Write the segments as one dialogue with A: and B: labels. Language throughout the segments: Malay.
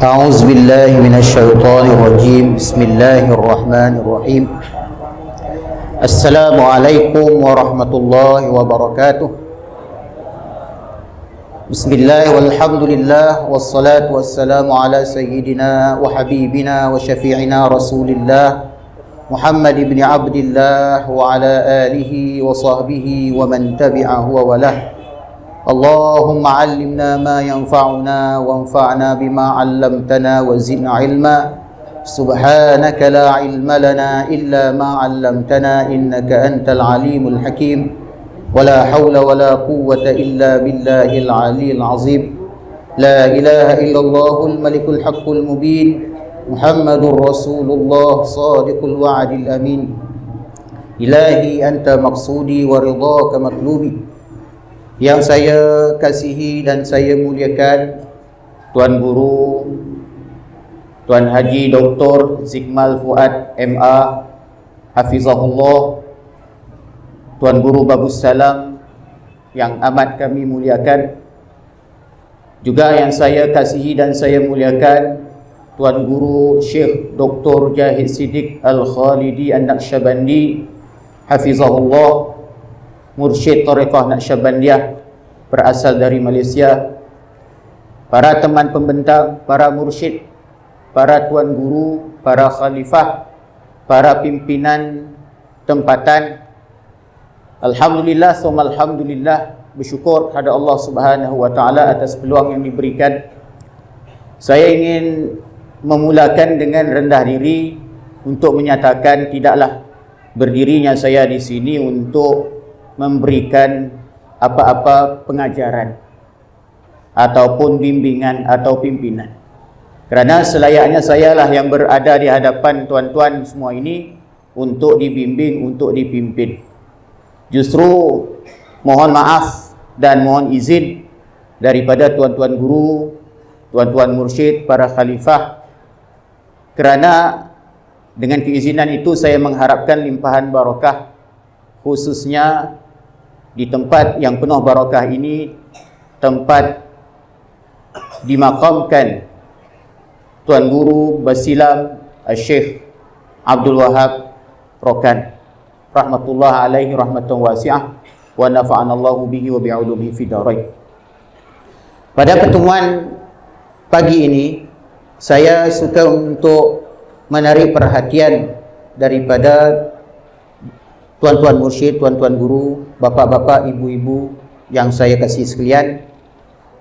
A: أعوذ بالله من الشيطان الرجيم بسم الله الرحمن الرحيم السلام عليكم ورحمة الله وبركاته بسم الله والحمد لله والصلاة والسلام على سيدنا وحبيبنا وشفيعنا رسول الله محمد بن عبد الله وعلى آله وصحبه ومن تبعه وله اللهم علمنا ما ينفعنا وانفعنا بما علمتنا وزدنا علما سبحانك لا علم لنا إلا ما علمتنا إنك أنت العليم الحكيم ولا حول ولا قوة إلا بالله العلي العظيم لا إله إلا الله الملك الحق المبين محمد رسول الله صادق الوعد الأمين إلهي أنت مقصودي ورضاك مطلوبي. Yang saya kasihi dan saya muliakan Tuan Guru Tuan Haji Dr. Zikmal Fuad MA Hafizahullah, Tuan Guru Babus Salam yang amat kami muliakan, juga yang saya kasihi dan saya muliakan Tuan Guru Syekh Dr. Jahid Siddiq Al-Khalidi An-Naqsyabandi Hafizahullah, Mursyid Tariqah Naqsyabandiyah berasal dari Malaysia, para teman pembentang, para mursyid, para tuan guru, para khalifah, para pimpinan tempatan. Alhamdulillah, summa alhamdulillah, bersyukur kepada Allah Subhanahu wa taala atas peluang yang diberikan. Saya ingin memulakan dengan rendah diri untuk menyatakan tidaklah berdirinya saya di sini untuk memberikan apa-apa pengajaran ataupun bimbingan atau pimpinan, kerana selayaknya sayalah yang berada di hadapan tuan-tuan semua ini untuk dibimbing, untuk dipimpin. Justru mohon maaf dan mohon izin daripada tuan-tuan guru, tuan-tuan mursyid, para khalifah, kerana dengan keizinan itu saya mengharapkan limpahan barakah, khususnya di tempat yang penuh barakah ini, tempat dimakamkan Tuan Guru Basilam Syekh Abdul Wahab Rokan rahmatullah alaihi rahmatan wasi'ah wa nafa'anallahu bihi wa bi'ulumihi fi darain. Pada pertemuan pagi ini saya suka untuk menarik perhatian daripada tuan-tuan mursyid, tuan-tuan guru, bapak-bapak, ibu-ibu yang saya kasih sekalian,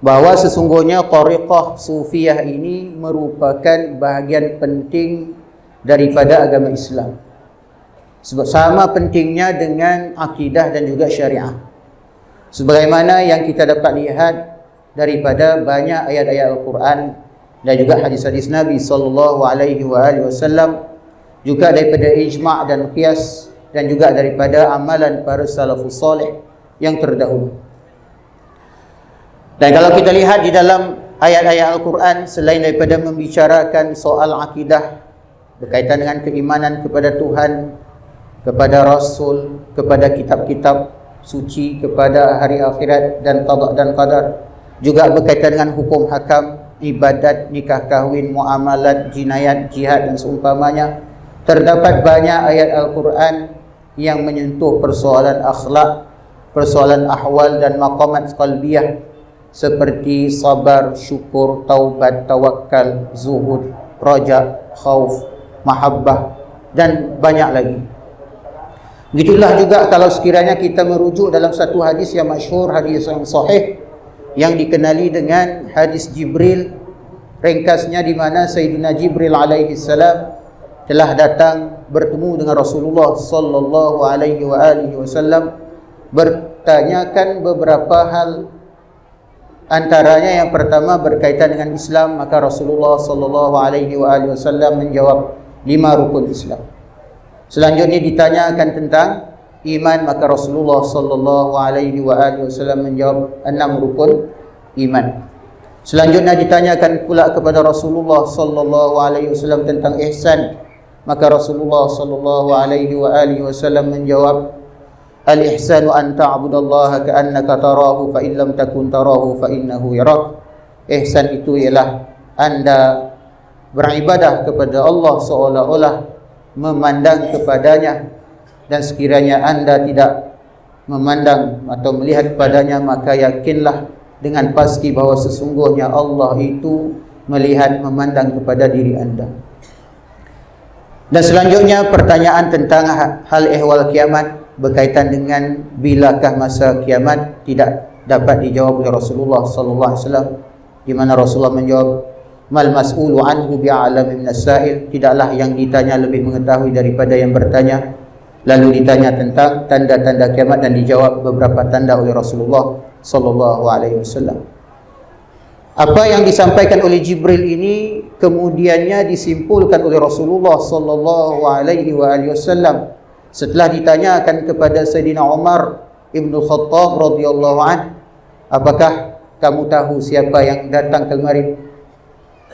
A: bahawa sesungguhnya thariqah sufiyah ini merupakan bahagian penting daripada agama Islam, sebab sama pentingnya dengan akidah dan juga syariah. Sebagaimana yang kita dapat lihat daripada banyak ayat-ayat Al-Quran dan juga hadis-hadis Nabi SAW, juga daripada ijma' dan qiyas, dan juga daripada amalan para salafus salih yang terdahulu. Dan kalau kita lihat di dalam ayat-ayat Al-Quran, selain daripada membicarakan soal akidah berkaitan dengan keimanan kepada Tuhan, kepada Rasul, kepada kitab-kitab suci, kepada hari akhirat dan qada dan qadar, juga berkaitan dengan hukum hakam, ibadat, nikah kahwin, muamalat, jinayat, jihad dan seumpamanya, terdapat banyak ayat Al-Quran yang menyentuh persoalan akhlak, persoalan ahwal dan maqamat qalbiyah seperti sabar, syukur, taubat, tawakal, zuhud, raja, khauf, mahabbah dan banyak lagi. Begitulah juga kalau sekiranya kita merujuk dalam satu hadis yang masyhur, hadis yang sahih yang dikenali dengan hadis Jibril, ringkasnya di mana Sayyidina Jibril alaihi salam telah datang bertemu dengan Rasulullah sallallahu alaihi wasallam, bertanyakan beberapa hal, antaranya yang pertama berkaitan dengan Islam. Maka Rasulullah sallallahu alaihi wasallam menjawab 5 rukun Islam. Selanjutnya ditanyakan tentang iman, maka Rasulullah sallallahu alaihi wasallam menjawab 6 rukun iman. Selanjutnya ditanyakan pula kepada Rasulullah sallallahu alaihi wasallam tentang ihsan, maka Rasulullah sallallahu alaihi wasallam menjawab, al-ihsanu an ta'budallaha ka'annaka tarahu fa in lam takun tarahu fa innahu yarak. Ihsan itu ialah anda beribadah kepada Allah seolah-olah memandang kepadanya, dan sekiranya anda tidak memandang atau melihat kepadanya, maka yakinlah dengan pasti bahawa sesungguhnya Allah itu melihat, memandang kepada diri anda. Dan selanjutnya pertanyaan tentang hal ehwal kiamat berkaitan dengan bilakah masa kiamat tidak dapat dijawab oleh Rasulullah sallallahu alaihi wasallam, di mana Rasulullah menjawab, mal mas'ulu anhu bi'alam min as-sa'il, tidaklah yang ditanya lebih mengetahui daripada yang bertanya. Lalu ditanya tentang tanda-tanda kiamat dan dijawab beberapa tanda oleh Rasulullah sallallahu alaihi wasallam. Apa yang disampaikan oleh Jibril ini kemudiannya disimpulkan oleh Rasulullah sallallahu alaihi wasallam setelah ditanyakan kepada Sayyidina Umar Ibn Khattab radhiyallahu anhu, apakah kamu tahu siapa yang datang kemari?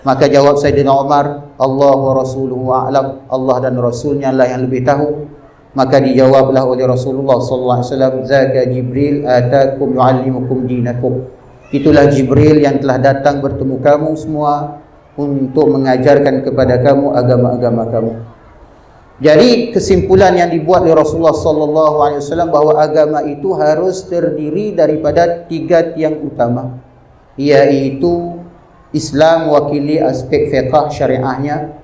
A: Maka jawab Sayyidina Umar, Allah wa rasuluhu a'lam, Allah dan Rasulnya lah yang lebih tahu. Maka dijawablah oleh Rasulullah sallallahu alaihi wasallam, zaka Jibril atakum yu'allimukum dinakum. Itulah Jibril yang telah datang bertemu kamu semua untuk mengajarkan kepada kamu agama-agama kamu. Jadi kesimpulan yang dibuat oleh Rasulullah sallallahu alaihi wasallam bahawa agama itu harus terdiri daripada 3 tiang utama, iaitu Islam mewakili aspek fiqh syariahnya,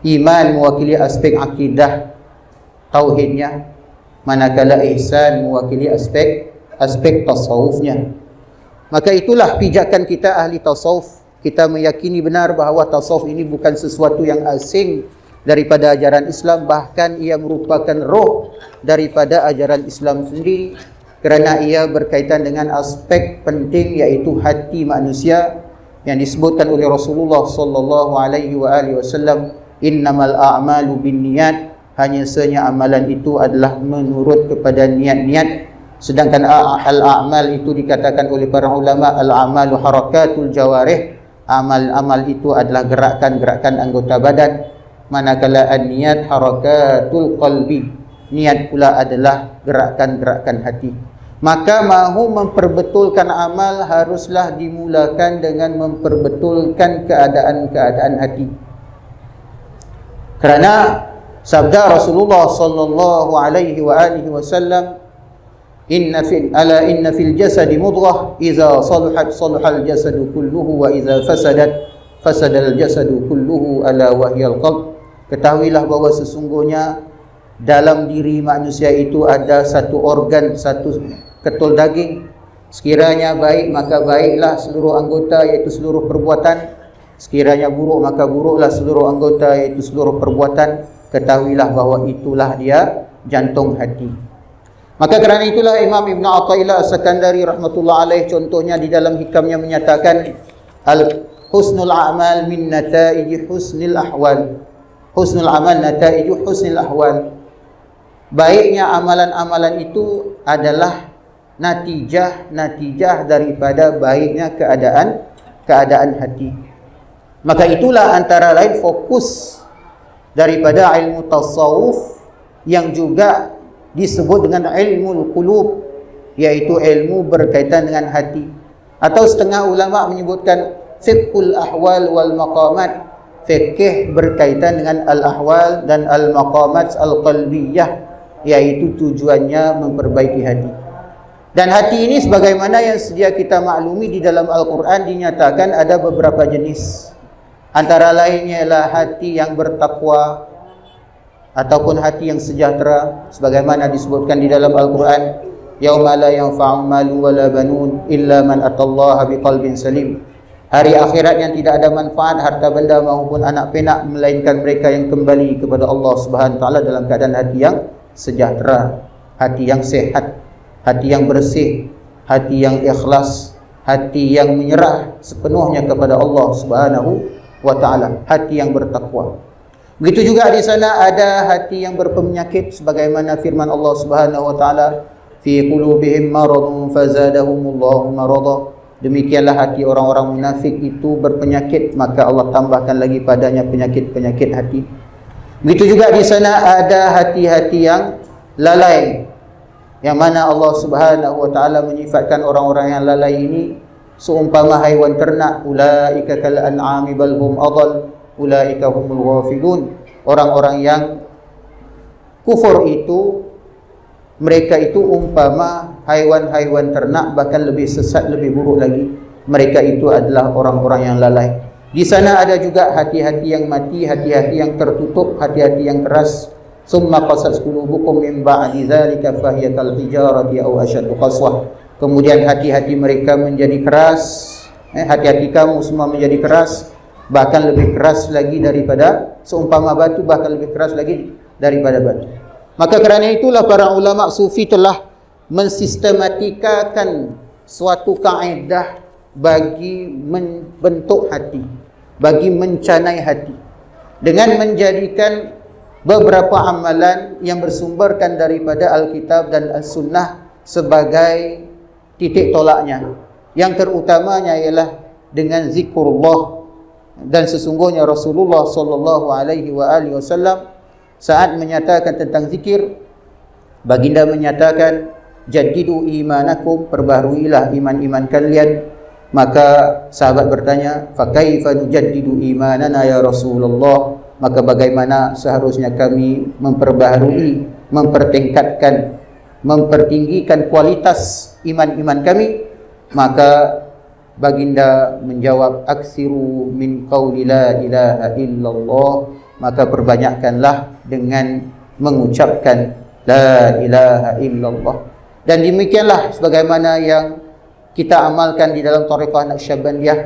A: iman mewakili aspek akidah tauhidnya, manakala ihsan mewakili aspek tasawufnya. Maka itulah pijakan kita ahli tasawuf. Kita meyakini benar bahawa tasawuf ini bukan sesuatu yang asing daripada ajaran Islam, bahkan ia merupakan roh daripada ajaran Islam sendiri, kerana ia berkaitan dengan aspek penting iaitu hati manusia yang disebutkan oleh Rasulullah sallallahu alaihi wasallam, innamal a'malu binniyat, hanya sahaja amalan itu adalah menurut kepada niat-niat. Sedangkan al-a'mal itu dikatakan oleh para ulama, al-a'malu harakatul jawarih, amal-amal itu adalah gerakan-gerakan anggota badan, manakala an-niyat harakatul qalbi, niat pula adalah gerakan-gerakan hati. Maka mahu memperbetulkan amal haruslah dimulakan dengan memperbetulkan keadaan-keadaan hati. Kerana sabda Rasulullah sallallahu alaihi wasallam, inna fil jasadi mudghah, idza salahat salahal jasadu kulluhu, wa idza fasadal jasadu kulluhu, ala wahyal qalb. Ketahuilah bahawa sesungguhnya dalam diri manusia itu ada satu organ, satu ketul daging. Sekiranya baik maka baiklah seluruh anggota iaitu seluruh perbuatan, sekiranya buruk maka buruklah seluruh anggota iaitu seluruh perbuatan. Ketahuilah bahawa itulah dia jantung hati. Maka kerana itulah Imam Ibn Athaillah As-Sakandari rahmatullah alaih contohnya di dalam hikamnya menyatakan, husnul a'mal min nataiji husnil ahwal. Husnul amal nataiju husnil ahwal. Baiknya amalan-amalan itu adalah natijah daripada baiknya keadaan hati. Maka itulah antara lain fokus daripada ilmu tasawuf yang juga disebut dengan ilmu qulub, yaitu ilmu berkaitan dengan hati. Atau setengah ulama menyebutkan fiqhul ahwal wal maqamat, fikih berkaitan dengan al-ahwal dan al-maqamat al-qalbiyah, yaitu tujuannya memperbaiki hati. Dan hati ini sebagaimana yang sedia kita maklumi di dalam Al-Quran dinyatakan ada beberapa jenis. Antara lainnya ialah hati yang bertakwa ataupun hati yang sejahtera, sebagaimana disebutkan di dalam Al-Quran, yauma la yanfa'u malun wala banun illa man atallaha biqalbin salim. Hari akhirat yang tidak ada manfaat harta benda maupun anak penak, melainkan mereka yang kembali kepada Allah Subhanahu wa taala dalam keadaan hati yang sejahtera, hati yang sehat, hati yang bersih, hati yang ikhlas, hati yang menyerah sepenuhnya kepada Allah Subhanahu wa taala, hati yang bertakwa. Begitu juga di sana ada hati yang berpenyakit, sebagaimana firman Allah Subhanahu wa taala, fi qulubihim maradun fazadahumullahu marada. Demikianlah hati orang-orang munafik itu berpenyakit, maka Allah tambahkan lagi padanya penyakit-penyakit hati. Begitu juga di sana ada hati-hati yang lalai, yang mana Allah Subhanahu wa taala menyifatkan orang-orang yang lalai ini seumpama haiwan ternak, ulaika kal an'ami bal hum adall. ulaika humul ghafilun. Orang-orang yang kufur itu, mereka itu umpama haiwan-haiwan ternak, bahkan lebih sesat, lebih buruk lagi. Mereka itu adalah orang-orang yang lalai. Di sana ada juga hati-hati yang mati, hati-hati yang tertutup, hati-hati yang keras. Summa qasas qulubukum min ba'di dzalika fahiya kal hijarati aw ashaddu qaswah. Kemudian hati-hati mereka menjadi keras, hati-hati kamu semua menjadi keras, bahkan lebih keras lagi daripada seumpama batu, bahkan lebih keras lagi daripada batu. Maka kerana itulah para ulama sufi telah mensistematikakan suatu kaedah bagi membentuk hati, bagi mencanai hati, dengan menjadikan beberapa amalan yang bersumberkan daripada Alkitab dan As-Sunnah sebagai titik tolaknya. Yang terutamanya ialah dengan zikrullah. Dan sesungguhnya Rasulullah sallallahu alaihi wasallam saat menyatakan tentang zikir, baginda menyatakan, jaddidu imanakum, perbaharuilah iman-iman kalian. Maka sahabat bertanya, fa kaifa nujaddidu imanana ya Rasulullah? Maka bagaimana seharusnya kami memperbaharui, mempertingkatkan, mempertinggikan kualitas iman-iman kami? Maka baginda menjawab, aksiru min qawli la ilaha illallah, maka perbanyakkanlah dengan mengucapkan la ilaha illallah. Dan demikianlah sebagaimana yang kita amalkan di dalam Thariqah Naqsyabandiyah.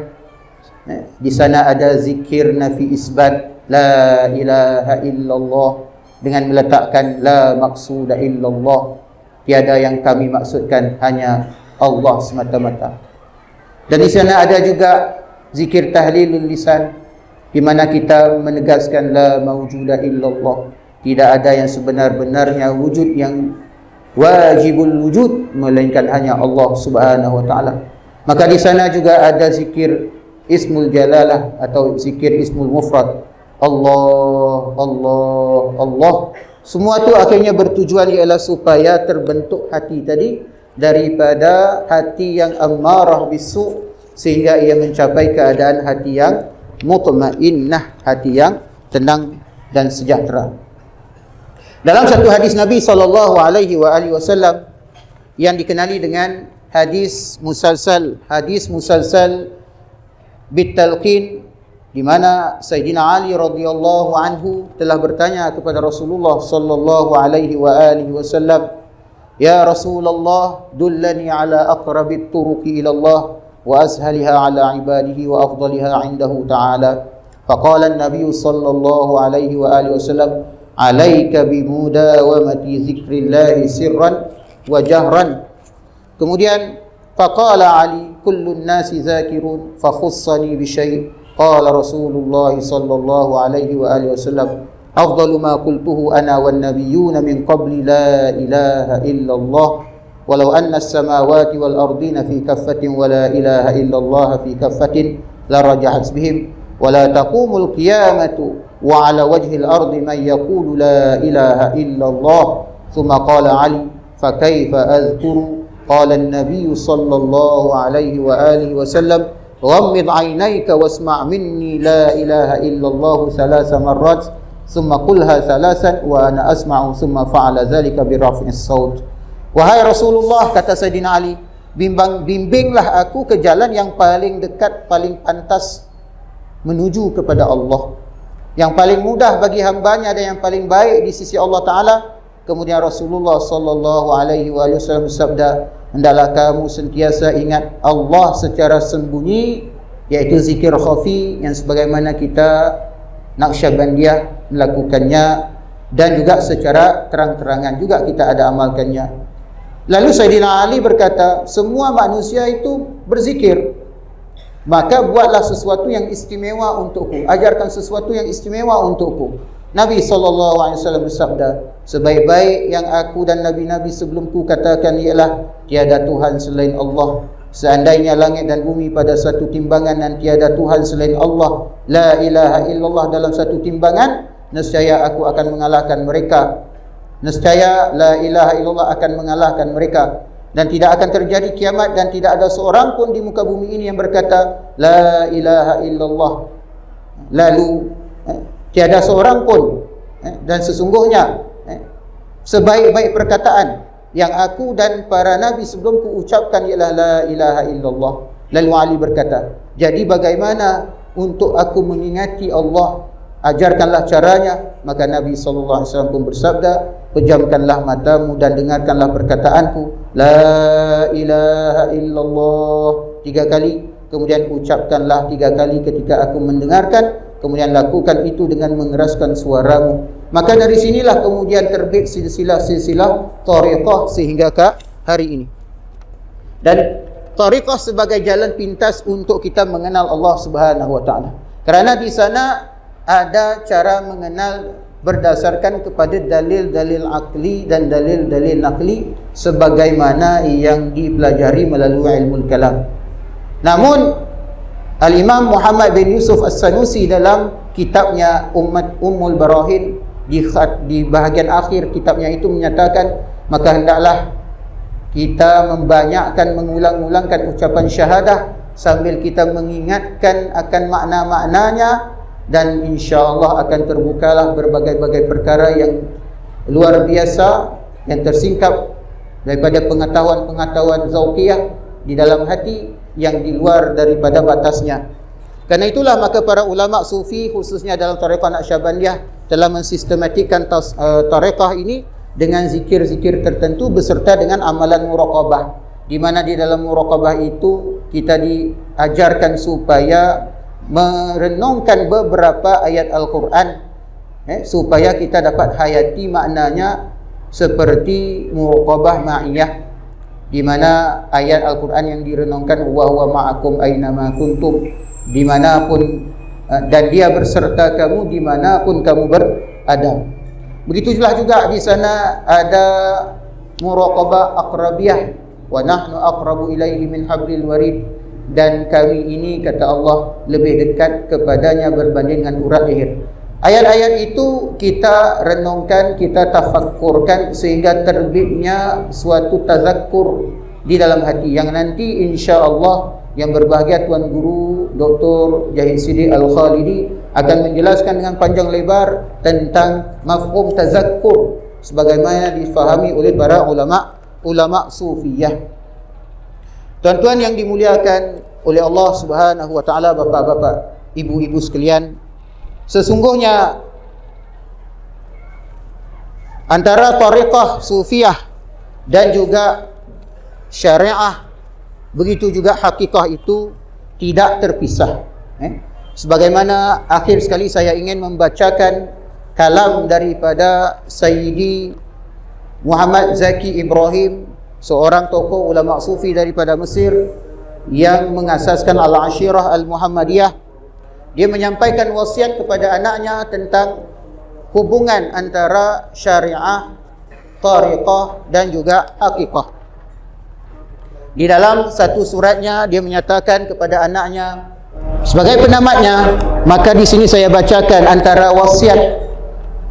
A: Di sana ada zikir nafi isbat la ilaha illallah, dengan meletakkan la maqsuda illallah, tiada yang kami maksudkan, hanya Allah semata-mata. Dan di sana ada juga zikir tahlilul lisan, di mana kita menegaskan la mawjuda illallah, tidak ada yang sebenar-benarnya wujud yang wajibul wujud melainkan hanya Allah Subhanahu wa taala. Maka di sana juga ada zikir ismul jalalah atau zikir ismul mufrad, Allah Allah Allah. Semua itu akhirnya bertujuan ialah supaya terbentuk hati tadi daripada hati yang ammarah bisu, sehingga ia mencapai keadaan hati yang mutmainnah, hati yang tenang dan sejahtera. Dalam satu hadis Nabi SAW yang dikenali dengan hadis musalsal bitalqin, di mana Sayyidina Ali radhiyallahu anhu telah bertanya kepada Rasulullah sallallahu alaihi wasallam, ya Rasulullah, dullani ala aqrabit turuqi ila Allah wa ashaliha ala ibadihi wa afdaliha indahu ta'ala. Faqala an-nabiy sallallahu alaihi wasallam, alaika bimudawamati zikrillahi sirran wa jahran. Kemudian faqala Ali, kullun nasi zakirun fakhussani bi syai'. Qala Rasulullah sallallahu alaihi wasallam, afdalu ma qultuhu ana wan nabiyyuna min qabli la ilaha illallah walau anna as-samawati wal ardina fi kaffatin wa la ilaha illallah fi kaffatin la rajahat bihim wa la taqumul qiyamatu wa ala wajhi al-ardi man yaqulu la ilaha illallah. Thumma qala Ali, fa kaifa adhkuru? Qala an-nabiy sallallahu alaihi wasallam, ghammid 'ainayka wasma' minni la ilaha illallah thalatha marrat thumma qulha thalathan wa ana asma'u, thumma fa'ala dhalika bi raf'is saut. Wahai Rasulullah, kata Sayyidina Ali, bimbinglah aku ke jalan yang paling dekat, paling pantas menuju kepada Allah, yang paling mudah bagi hambanya dan yang paling baik di sisi Allah Ta'ala. Kemudian Rasulullah sallallahu alaihi wasallam bersabda, hendaklah kamu sentiasa ingat Allah secara sembunyi, iaitu zikir khafi yang sebagaimana kita Naqsyabandiyah melakukannya, dan juga secara terang-terangan juga kita ada amalkannya. Lalu Sayyidina Ali berkata, semua manusia itu berzikir, maka buatlah sesuatu yang istimewa untukku, ajarkan sesuatu yang istimewa untukku. Nabi SAW bersabda, sebaik-baik yang aku dan Nabi-Nabi sebelumku katakan ialah tiada Tuhan selain Allah. Seandainya langit dan bumi pada satu timbangan dan tiada Tuhan selain Allah, la ilaha illallah dalam satu timbangan, nescaya aku akan mengalahkan mereka. Nescaya la ilaha illallah akan mengalahkan mereka. Dan tidak akan terjadi kiamat dan tidak ada seorang pun di muka bumi ini yang berkata la ilaha illallah lalu tiada seorang pun dan sesungguhnya sebaik-baik perkataan yang aku dan para nabi sebelumku ucapkan ialah la ilaha illallah. Lalu Ali berkata, jadi bagaimana untuk aku mengingati Allah? Ajarkanlah caranya. Maka Nabi SAW pun bersabda, pejamkanlah matamu dan dengarkanlah perkataanku, la ilaha illallah 3 kali, kemudian ucapkanlah 3 kali ketika aku mendengarkan, kemudian lakukan itu dengan mengeraskan suaramu. Maka dari sinilah kemudian terbit silsilah tariqah sehingga ke hari ini. Dan tariqah sebagai jalan pintas untuk kita mengenal Allah Subhanahu wa taala. Kerana di sana ada cara mengenal berdasarkan kepada dalil-dalil akli dan dalil-dalil nakli sebagaimana yang dipelajari melalui ilmu kalam. Namun Al-Imam Muhammad bin Yusuf As-Sanusi dalam kitabnya Ummul Barahin di bahagian akhir kitabnya itu menyatakan, maka hendaklah kita membanyakkan mengulang-ulangkan ucapan syahadah sambil kita mengingatkan akan makna-maknanya, dan insya-Allah akan terbukalah berbagai-bagai perkara yang luar biasa yang tersingkap daripada pengetahuan-pengetahuan zauqiyah di dalam hati yang di luar daripada batasnya. Karena itulah maka para ulama sufi khususnya dalam tarekat Naqsyabandiyah telah mensistematikkan tarekat ini dengan zikir-zikir tertentu beserta dengan amalan muraqabah, di mana di dalam muraqabah itu kita diajarkan supaya merenungkan beberapa ayat Al-Quran supaya kita dapat hayati maknanya seperti muraqabah ma'iyah, di mana ayat Al-Quran yang direnungkan wa huwa ma'akum aynama kuntum, dimanapun dan dia berserta kamu dimanapun kamu berada. Begitu juga di sana ada muraqabah aqrabiyah, wa nahnu aqrabu ilaihi min hablil warid, dan kami ini kata Allah lebih dekat kepadanya berbanding dengan urat leher. Ayat-ayat itu kita renungkan, kita tafakkurkan sehingga terbitnya suatu tazakkur di dalam hati yang nanti insya-Allah yang berbahagia Tuan Guru Dr. Jahid Siddiq Al-Khalidi akan menjelaskan dengan panjang lebar tentang mafhum tazakkur sebagaimana difahami oleh para ulama sufiyah. Tuan-tuan yang dimuliakan oleh Allah Subhanahu wa taala, bapak-bapak, ibu-ibu sekalian, sesungguhnya antara tariqah sufiyah dan juga syariah, begitu juga hakikah itu tidak terpisah. Sebagaimana akhir sekali saya ingin membacakan kalam daripada Sayyidi Muhammad Zaki Ibrahim, seorang tokoh ulama sufi daripada Mesir yang mengasaskan Al-Ashirah Al-Muhammadiyah. Dia menyampaikan wasiat kepada anaknya tentang hubungan antara syariah, tariqah dan juga hakikah. Di dalam satu suratnya dia menyatakan kepada anaknya sebagai penamatnya, maka di sini saya bacakan antara wasiat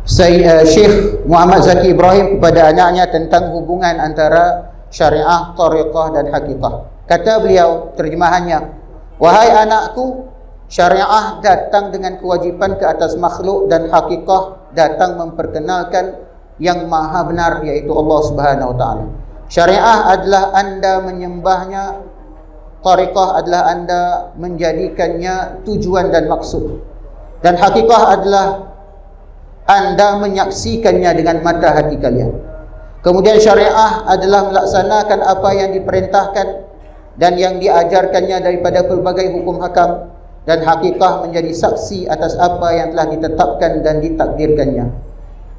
A: Syekh Muhammad Zaki Ibrahim kepada anaknya tentang hubungan antara syariah, tariqah dan hakikah. Kata beliau, terjemahannya, wahai anakku, syariah datang dengan kewajipan ke atas makhluk dan hakikah datang memperkenalkan yang maha benar, yaitu Allah Subhanahu wa taala. Syariah adalah anda menyembahnya, tariqah adalah anda menjadikannya tujuan dan maksud, dan hakikah adalah anda menyaksikannya dengan mata hati kalian. Kemudian syariah adalah melaksanakan apa yang diperintahkan dan yang diajarkannya daripada pelbagai hukum hakam, dan hakikah menjadi saksi atas apa yang telah ditetapkan dan ditakdirkannya.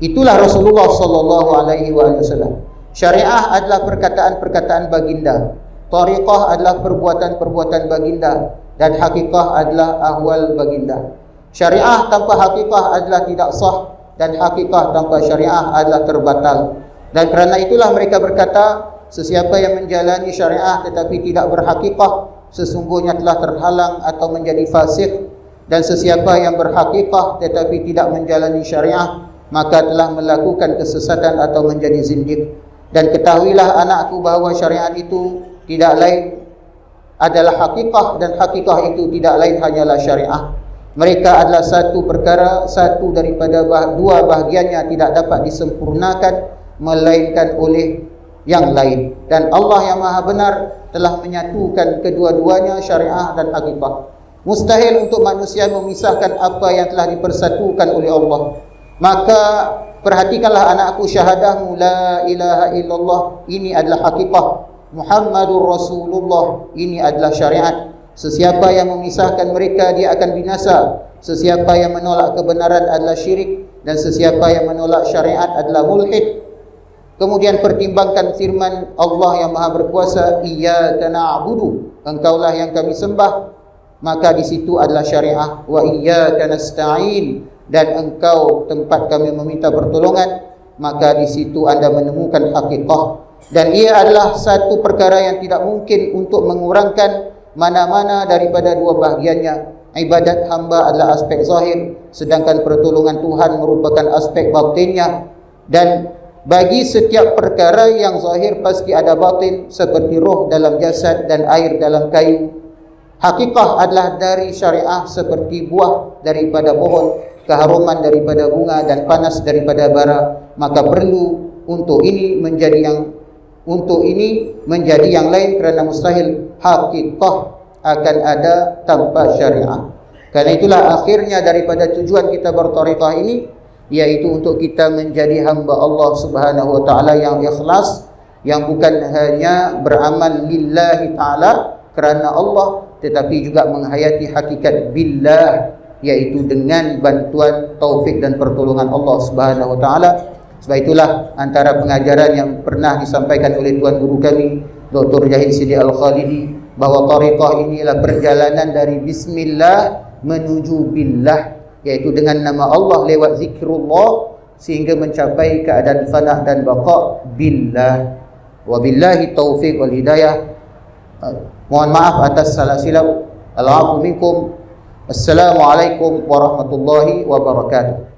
A: Itulah Rasulullah sallallahu alaihi wasallam. Syariah adalah perkataan-perkataan baginda, tariqah adalah perbuatan-perbuatan baginda, dan hakikah adalah ahwal baginda. Syariah tanpa hakikah adalah tidak sah, dan hakikah tanpa syariah adalah terbatal. Dan kerana itulah mereka berkata, sesiapa yang menjalani syariah tetapi tidak berhakikah, sesungguhnya telah terhalang atau menjadi fasik. Dan sesiapa yang berhakikah tetapi tidak menjalani syariah, maka telah melakukan kesesatan atau menjadi zindiq. Dan ketahuilah anakku bahawa syariat itu tidak lain adalah hakikah, dan hakikah itu tidak lain hanyalah syariah. Mereka adalah satu perkara, satu daripada dua bahagiannya tidak dapat disempurnakan melainkan oleh yang lain. Dan Allah yang Maha Benar telah menyatukan kedua-duanya, syariah dan hakikat. Mustahil untuk manusia memisahkan apa yang telah dipersatukan oleh Allah. Maka perhatikanlah anakku, syahadahmu la ilaha illallah, ini adalah hakikat. Muhammadur Rasulullah, ini adalah syariat. Sesiapa yang memisahkan mereka, dia akan binasa. Sesiapa yang menolak kebenaran adalah syirik, dan sesiapa yang menolak syariat adalah mulhid. Kemudian pertimbangkan firman Allah yang Maha Berkuasa, iyyaka na'budu, engkaulah yang kami sembah. Maka di situ adalah syariah. Wa iyyaka nasta'in, dan engkau tempat kami meminta pertolongan. Maka di situ anda menemukan hakikat. Dan ia adalah satu perkara yang tidak mungkin untuk mengurangkan mana-mana daripada dua bahagiannya. Ibadat hamba adalah aspek zahir, sedangkan pertolongan Tuhan merupakan aspek batinnya. Dan bagi setiap perkara yang zahir pasti ada batin, seperti roh dalam jasad dan air dalam kayu. Hakikah adalah dari syariah seperti buah daripada pohon, keharuman daripada bunga, dan panas daripada bara. Maka perlu untuk ini menjadi yang lain, kerana mustahil hakikah akan ada tanpa syariah. Karena itulah akhirnya daripada tujuan kita bertariqah ini, yaitu untuk kita menjadi hamba Allah Subhanahu wa taala yang ikhlas, yang bukan hanya beramal lillahi taala kerana Allah, tetapi juga menghayati hakikat billah, yaitu dengan bantuan, taufik dan pertolongan Allah Subhanahu wa taala. Sebab itulah antara pengajaran yang pernah disampaikan oleh tuan guru kami Dr. Jahid Sidi Al-Khalidi, bahawa tariqah inilah perjalanan dari bismillah menuju billah, yaitu dengan nama Allah lewat zikrullah sehingga mencapai keadaan fanah dan baqa billah. Wabillahi taufiq wal hidayah. Mohon maaf atas salah silap. Al-'afwu minkum. Assalamualaikum warahmatullahi wabarakatuh.